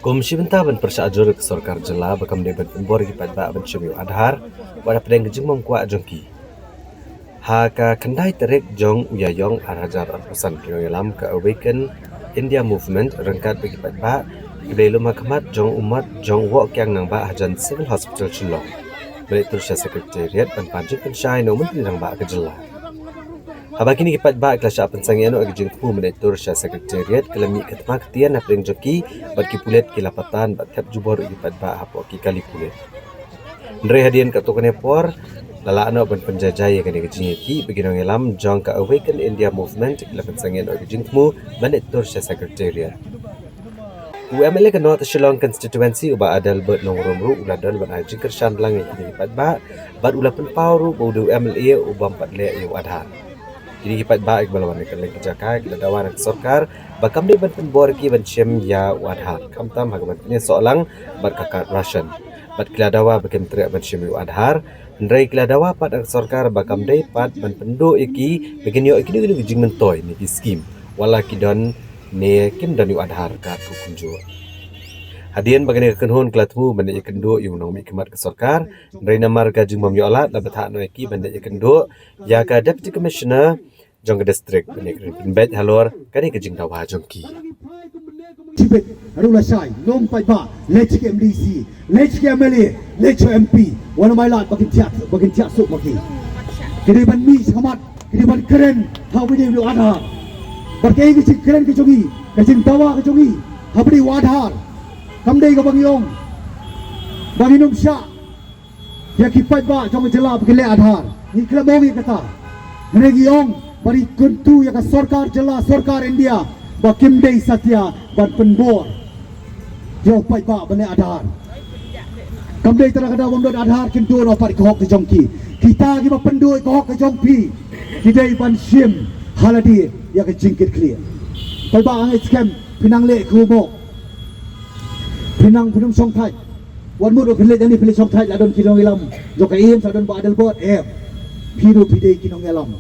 Komisi Bentaban Persajur ke Sorkar Jela bakam debat pembor kipat bak bencumi adhar pada pedang kejengmong kuat jongki. Haka kendai terik jong uyayong arhajar arpusan kinoyalam ke Awaken India Movement rengkat bagi kipat bak kedai lumah kemat jong umat jong wok yang nang bak hajan Civil Hospital Chinlong. Balik Tursia Sekretariat dan panjang pensyai no menteri nang bak ke Jela. Habang kini kipat bak kelas pensangian agi jengpu mendatur Syah Sekretariat kelemi ketma ketian napring joki bat kipulet kilapatan bat kap jubor kipat bak hapo ki kali pulet. Ndre hadian ka tokane por lala ano ban penjajai kani kejingki beginong elam jong ka Awaken India Movement kila pensangian agi jengpu mendatur Syah Sekretariat. UMLA ke North Shillong constituency uba adal bet nong romru uladal ban haji kershan lang yang kipat bak bat ula penpauru baudu UMLA uba 4 le yu adhan. Kini kipat baik balawan ikan lagi jakai kita dawan ke Sorkar bakam di ban bor ki ban chem ya wadhar kamtam hagaman ini soalang bat kakak Russian bat kila dawa bakem teriak ban chem ya wadhar ndrai kila dawa pat ke Sorkar bakam dei pat ban pendo iki begin yo iki ni jing mentoy ni ki skim wala ki don ne kim don yu wadhar ka ku kunjo hadian bagani kenhon kelatmu benda ikan do yu nong mi kemat ke Sorkar ndrai namar ka jing mam yo alat la batha no iki benda ikan do ya ka deputy commissioner jong ke district benek bet halor kani ke jing dawa jongki Tibet arula sai nom pai ba lech ke MDC lech ke MLA lech MP wana mai lat bakin tiat suk maki kini ban mi samat kini ban keren ha bidi lu adhar berkai ke keren ke jongi ke jing dawa ke jongi ha bidi wadhar kamdei ke bangyong banginum sya ya kipai ba jong jela bakile adhar ni klamongi kata negiong bari kuntu ya ka Sorkar Jela Sorkar India bakim dei satya ban penbor yo pai ba bane adhar kam dei tara kada wong dot adhar kintu no pari kohok ke jongki kita gi ba pendoi kohok ke jongpi kidai ban sim haladi ya ke jingkit clear pai ba angai scam pinang le kumo pinang punum song thai wan mu do phile jani phile song thai la don kinong ilam jo ka im sa don ba adal bot phiru phidei kinong ilam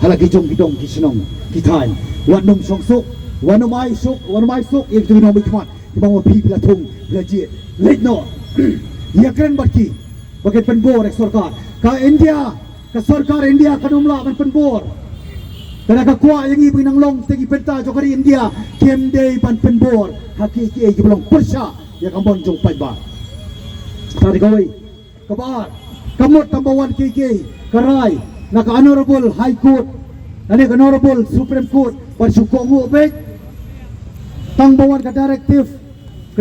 halagi jong kidong kisinong kitain wanum song suk wanum ai suk yang tu nong bikmat bang pi bila thung bila ji letno ya keren barki bagai penbor Sorkar ka India ka Sorkar India kanumla ban penbor kada ka kwa yang ibu nang long tegi penta jokari India kemdei ban penbor hakiki ki belong persya ya kambon jong pai ba tadi kawai kabar kamot tambawan kiki karai naka Honorable High Court nani Honorable Supreme Court bersyukur baik tang bawan ke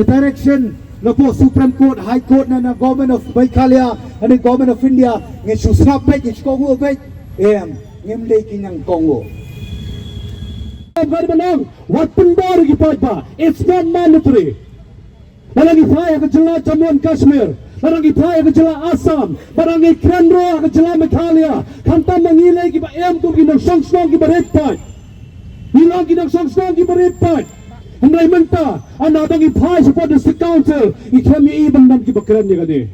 direction lepo Supreme Court High Court na Government of Baikalia nani Government of India ngi susap baik syukur baik ngimlei kinyang Kongo berbenang wapun baru gipa it's not mandatory Balangi Phaya ke Jela Jammu and Kashmir Barangi Phaya ke Jela Assam Barangi Kendra ke Jela Meghalaya Kanta mangilai ki ba tu ki nang song ki baret pat Nilang ki nang song ki baret pat Handai menta Ana bangi Phaya support district council Ikami iban man ki bakran ni kani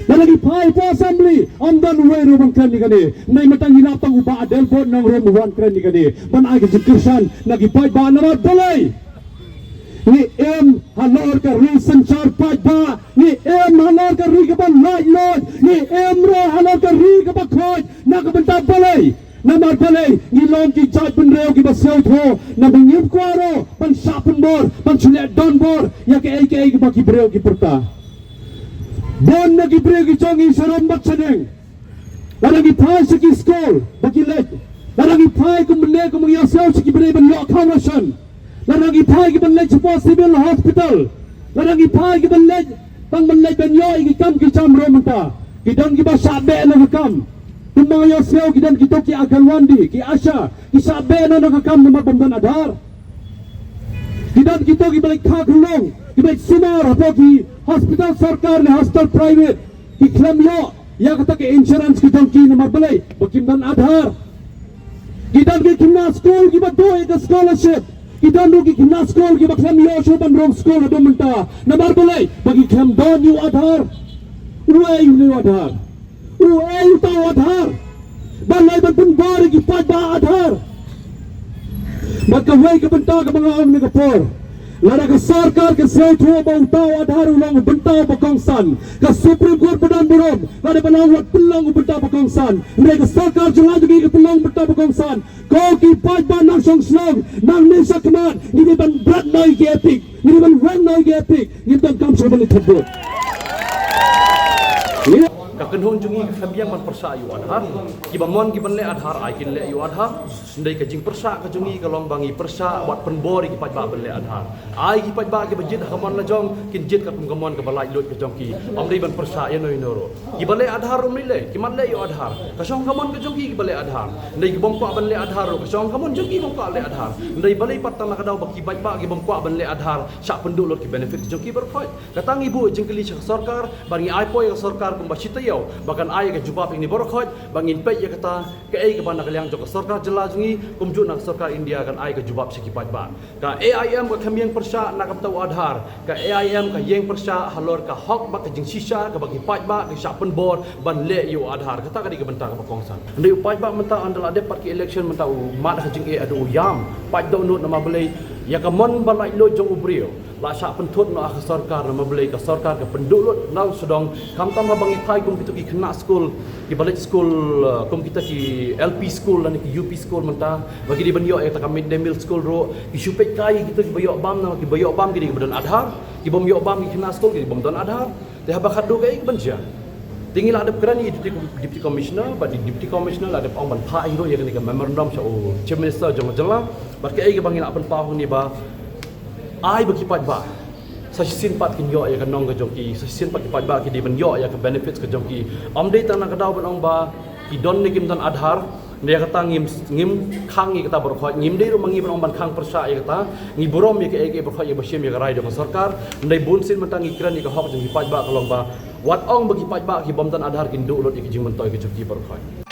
Nalagi pai po assembly amdan we rumang kren ni kani nay matang hinapang uba adel po ng rumuwan kren ni kani ban ay kajikirsan nagi pai ba na balay ni em halor ka ri sanchar pai ba ni em halor ka ri ka ban lai lord ni em ro halor ka ri ka ba khoj na ka banta balay Namar balay ngilong ki jaj ban reo ki basew tho na bangim kwaro ban sapun bor ban chule don bor ya ke ai ki ba ki breo ki purta Bon nagi bregi chongi sarom baksaneng. Laragi pai siki skol bagi let. Laragi pai kumne kum yasau siki brei ban lo kawasan. Laragi pai ki ban let sepo civil hospital. Laragi pai ki ban let bang ban let ban yo ki kam ki cham romanta. Ki don ki ba sabe na kam. Tumang yasau ki don ki to ki agalwandi ki asha ki sabe na kam na mabamdan adhar. Kidan kita ki balik khakhlong ki balik sumar hapo ki hospital sarkar ne hospital private ki claim yo ya kata ke insurance ki donki namar balai bakimdan adhar kidan ki kimna school ki ba do ek scholarship kidan ki kimna school ki ba claim yo so ban rong school ado menta namar balai bagi claim don you adhar uai you adhar uai you ta adhar balai ban pun bar ki pada adhar Magkaway ka banta ka mga ang nagapor. Lara ka sarkar ka sewto ba utaw adhar ulang banta ba kongsan. Ka Supreme Court padan buron. Lara balawat pulang banta ba kongsan. Mereka sarkar jala juga ka pulang banta ba kongsan. Kau ki pad ba nang song slong nang nisa keman. Ini ban berat noi ki epic. Ini ban rang noi ki epic. Ini ban kam sa balik kabut. Kakenhon jungi kabiang man persa yu adhar kibamon kiban le adhar ai kin le yu adhar ndai ka jing persa ka jungi ka lombangi persa wat penbori ki pajba ben le adhar ai ki pajba ki bajit kamon la jong kin jit ka kumon ka balai lot ka jong ki amri ban persa ya noi noro ki bale adhar umri le ki man le yu adhar ka song kamon ka jungi ki bale adhar ndai ki bom ko ban le adhar ka song kamon jungi bom ko le adhar ndai bale patang ka daw baki pajba ki bom ko ban le adhar sa penduk lot ki benefit jong ki berkhoi katang ibu jengkeli sarkar bangi ai poi sarkar kum basita bahkan ayah ke jubab ini borokot bangin pay ya kata ke ai ke bana kaliang jok sarkar jela jungi kumju nak sarkar India kan ayah ke jubab sikipat ba ka AIM ka kamiang persa nak tau adhar ka AIM ka yeng persa halor ka hok ba ka jing sisa ka bagi pat ba ka sapen bor ban le yu adhar kata ka di ke bentang ka kongsan ndai pat ba menta andal ade pat ki election menta mat ka jing e adu yam pat do nut nama belai ya ka mon balai lo jong ubrio la sa pentut no ak sarkar nama belai ka sarkar ka pendulut nau sedang kam tam bang itai kum kita ki kena school ki balik school kum kita ki LP school dan ki UP school menta bagi di benyo ya ta mid day meal school ro ki supet kai kita ki bayok bam na ki bayok bam ki di badan adhar ki bom yok bam ki kena school ki bom don adhar te ha bakhad do kai benja tinggal ada kerani deputy commissioner bagi deputy commissioner ada orang ban phai ro ya ni ka memorandum so chief minister jong jela bagi ai ke bangin apan pau ni ba ai bagi pat ba sa sin pat kin yo ya kanong ka jongki sa sin pat pat ba ki di ban yo ya ka benefits ka jongki am dei tan ka daw ban ong ba ki don ni kim tan adhar dia kata ngim khang ni kata berkhoi ngim dei ro mangi ban ong ban khang persa ya kata ngi borom ya ke berkhoi ya basim ya rai dengan sarkar ndai bun sin matang ikran ni ka hok jongki pat ba kalong ba wat ong bagi pat ba ki bom tan adhar kin du lot ki jing mentoi ki jongki berkhoi